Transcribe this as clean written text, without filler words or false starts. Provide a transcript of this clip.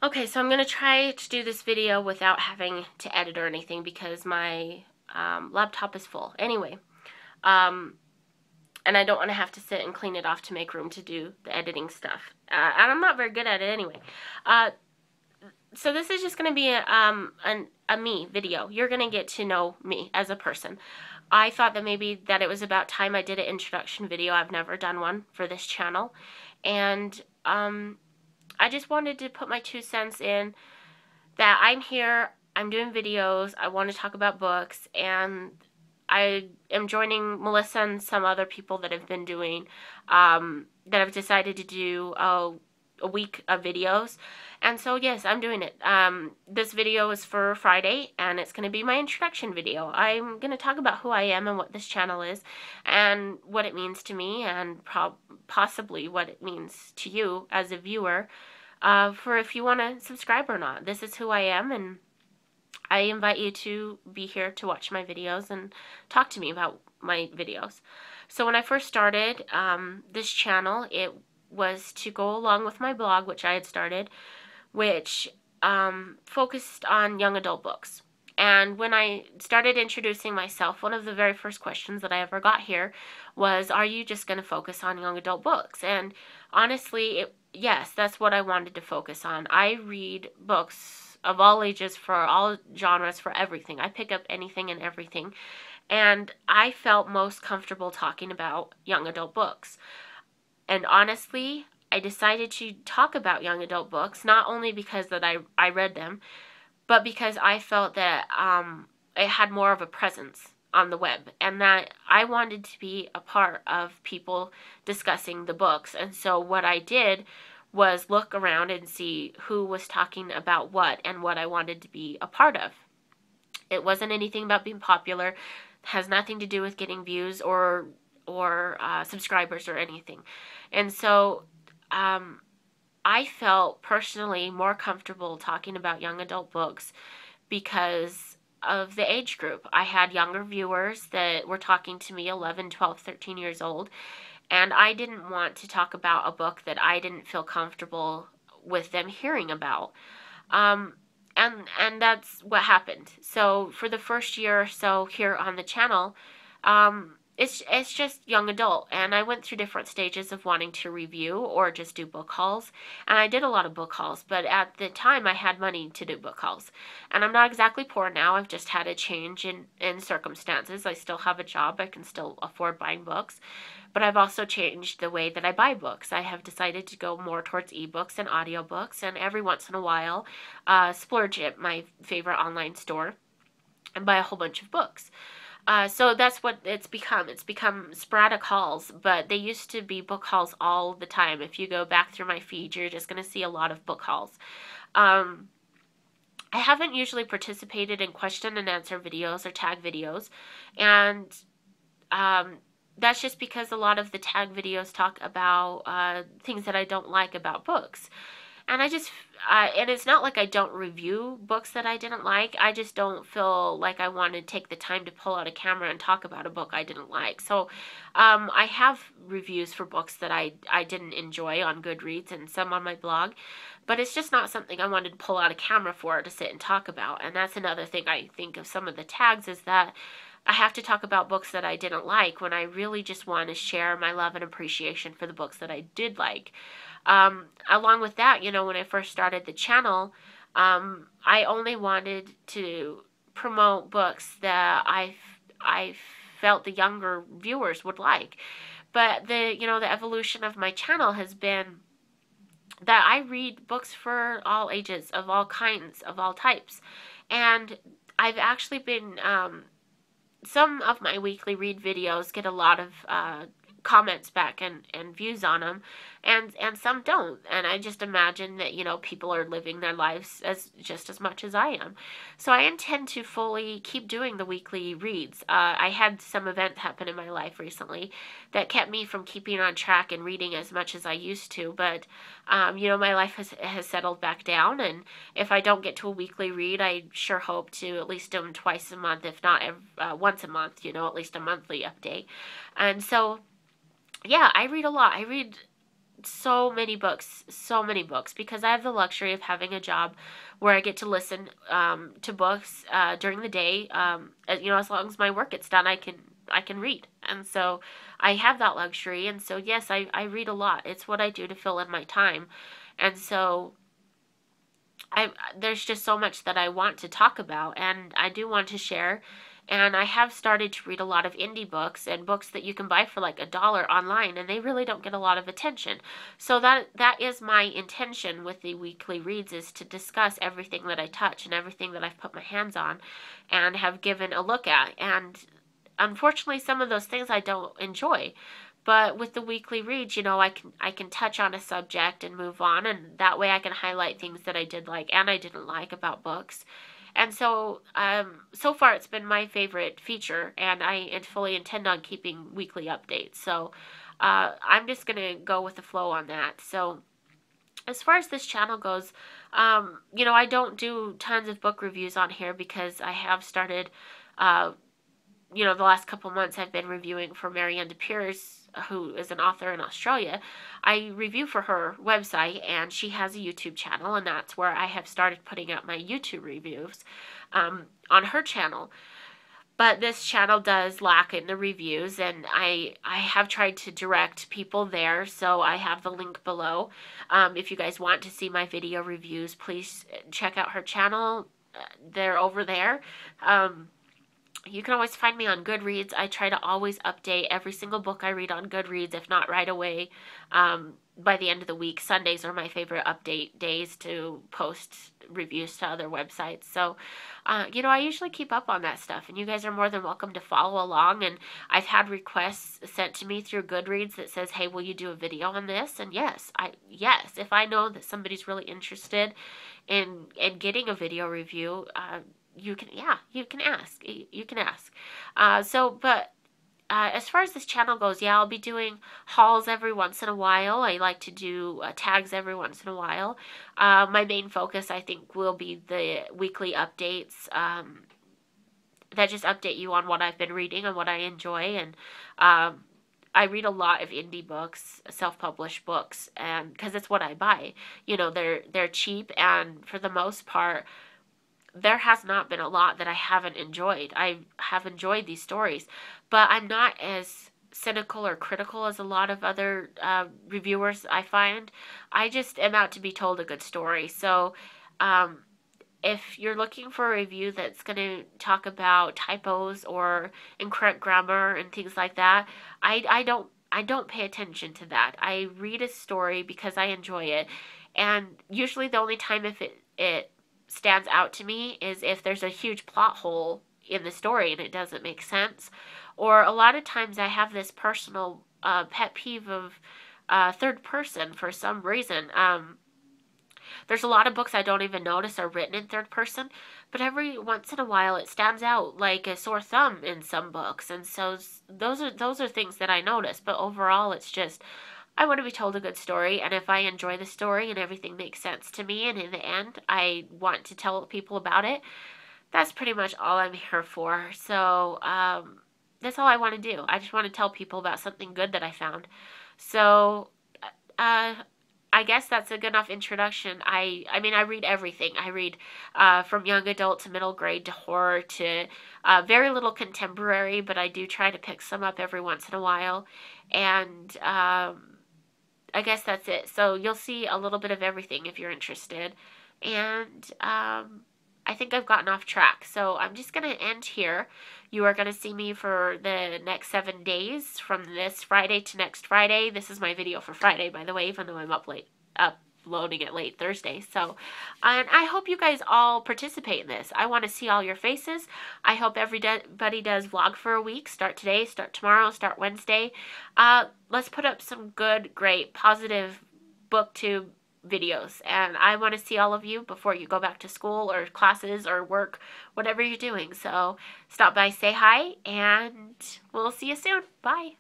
Okay, so I'm going to try to do this video without having to edit or anything because my laptop is full. Anyway, and I don't want to have to sit and clean it off to make room to do the editing stuff. And I'm not very good at it anyway. So this is just going to be a me video. You're going to get to know me as a person. I thought that maybe that it was about time I did an introduction video. I've never done one for this channel. And I just wanted to put my 2 cents in that I'm here, I'm doing videos, I want to talk about books, and I am joining Melissa and some other people that have been doing, that have decided to do a week of videos. And so yes, I'm doing it. This video is for Friday, and it's going to be my introduction video. I'm going to talk about who I am and what this channel is, and what it means to me, and possibly what it means to you as a viewer, for if you want to subscribe or not. This is who I am, and I invite you to be here to watch my videos and talk to me about my videos. So when I first started this channel, it was to go along with my blog, which I had started, which focused on young adult books. And when I started introducing myself, one of the very first questions that I ever got here was, are you just going to focus on young adult books? And honestly, yes, that's what I wanted to focus on. I read books of all ages, for all genres, for everything. I pick up anything and everything. And I felt most comfortable talking about young adult books. And honestly, I decided to talk about young adult books, not only because that I read them, but because I felt that it had more of a presence on the web, and that I wanted to be a part of people discussing the books. And so what I did was look around and see who was talking about what and what I wanted to be a part of. It wasn't anything about being popular. It has nothing to do with getting views or subscribers or anything. And so I felt personally more comfortable talking about young adult books because of the age group. I had younger viewers that were talking to me, 11, 12, 13 years old, and I didn't want to talk about a book that I didn't feel comfortable with them hearing about. And that's what happened. So for the first year or so here on the channel, it's just young adult, and I went through different stages of wanting to review or just do book hauls, and I did a lot of book hauls, but at the time I had money to do book hauls, and I'm not exactly poor now. I've just had a change in circumstances. I still have a job. I can still afford buying books, but I've also changed the way that I buy books. I have decided to go more towards ebooks and audiobooks, and every once in a while splurge at my favorite online store and buy a whole bunch of books. So that's what it's become. It's become sporadic hauls, but they used to be book hauls all the time. If you go back through my feed, you're just going to see a lot of book hauls. I haven't usually participated in question and answer videos or tag videos, and that's just because a lot of the tag videos talk about things that I don't like about books. And and it's not like I don't review books that I didn't like. I just don't feel like I want to take the time to pull out a camera and talk about a book I didn't like. So I have reviews for books that I didn't enjoy on Goodreads and some on my blog. But it's just not something I wanted to pull out a camera for to sit and talk about. And that's another thing I think of some of the tags, is that I have to talk about books that I didn't like when I really just want to share my love and appreciation for the books that I did like. Along with that, you know, when I first started the channel, I only wanted to promote books that I felt the younger viewers would like. But the evolution of my channel has been that I read books for all ages, of all kinds, of all types. And I've actually been, some of my weekly read videos get a lot of comments back and views on them, and some don't. And I just imagine that, you know, people are living their lives just as much as I am. So I intend to fully keep doing the weekly reads. I had some events happen in my life recently that kept me from keeping on track and reading as much as I used to, but you know, my life has settled back down, and if I don't get to a weekly read, I sure hope to at least do them twice a month, if not once a month, you know, at least a monthly update. And so yeah, I read a lot. I read so many books, because I have the luxury of having a job where I get to listen to books during the day. As long as my work gets done, I can read, and so I have that luxury. And so yes, I read a lot. It's what I do to fill in my time, and so there's just so much that I want to talk about, and I do want to share. And I have started to read a lot of indie books and books that you can buy for like $1 online, and they really don't get a lot of attention. So that is my intention with the weekly reads, is to discuss everything that I touch and everything that I've put my hands on and have given a look at. And unfortunately, some of those things I don't enjoy. But with the weekly reads, I can touch on a subject and move on, and that way I can highlight things that I did like and I didn't like about books. And so, so far it's been my favorite feature, and I fully intend on keeping weekly updates. So, I'm just gonna go with the flow on that. So, as far as this channel goes, I don't do tons of book reviews on here because I have started, the last couple months I've been reviewing for Marianne de Peers, who is an author in Australia. I review for her website, and she has a YouTube channel, and that's where I have started putting out my YouTube reviews on her channel. But this channel does lack in the reviews, and I have tried to direct people there, so I have the link below. If you guys want to see my video reviews, please check out her channel. They're over there. You can always find me on Goodreads. I try to always update every single book I read on Goodreads, if not right away, by the end of the week. Sundays are my favorite update days to post reviews to other websites. So, I usually keep up on that stuff, and you guys are more than welcome to follow along. And I've had requests sent to me through Goodreads that says, hey, will you do a video on this? And yes, if I know that somebody's really interested in getting a video review, you can ask. But as far as this channel goes, I'll be doing hauls every once in a while. I like to do tags every once in a while. My main focus, I think, will be the weekly updates that just update you on what I've been reading and what I enjoy. And I read a lot of indie books, self-published books, and because it's what I buy. They're cheap, and for the most part, there has not been a lot that I haven't enjoyed. I have enjoyed these stories, but I'm not as cynical or critical as a lot of other reviewers, I find. I just am out to be told a good story. So if you're looking for a review that's going to talk about typos or incorrect grammar and things like that, I don't pay attention to that. I read a story because I enjoy it, and usually the only time if it stands out to me is if there's a huge plot hole in the story and it doesn't make sense. Or a lot of times I have this personal pet peeve of third person for some reason. There's a lot of books I don't even notice are written in third person, but every once in a while it stands out like a sore thumb in some books. And so those are things that I notice, but overall it's just, I want to be told a good story, and if I enjoy the story and everything makes sense to me, and in the end I want to tell people about it, that's pretty much all I'm here for. So that's all I want to do. I just want to tell people about something good that I found. So I guess that's a good enough introduction. I mean, I read everything. I read from young adult to middle grade to horror to very little contemporary, but I do try to pick some up every once in a while. And I guess that's it. So you'll see a little bit of everything if you're interested. And I think I've gotten off track. So I'm just going to end here. You are going to see me for the next 7 days from this Friday to next Friday. This is my video for Friday, by the way, even though I'm uploading it late Thursday. So, and I hope you guys all participate in this. I want to see all your faces. I hope everybody does vlog for a week. Start today, start tomorrow, start Wednesday. Let's put up some good, great, positive booktube videos, and I want to see all of you before you go back to school or classes or work, whatever you're doing. So stop by, say hi, and we'll see you soon. Bye.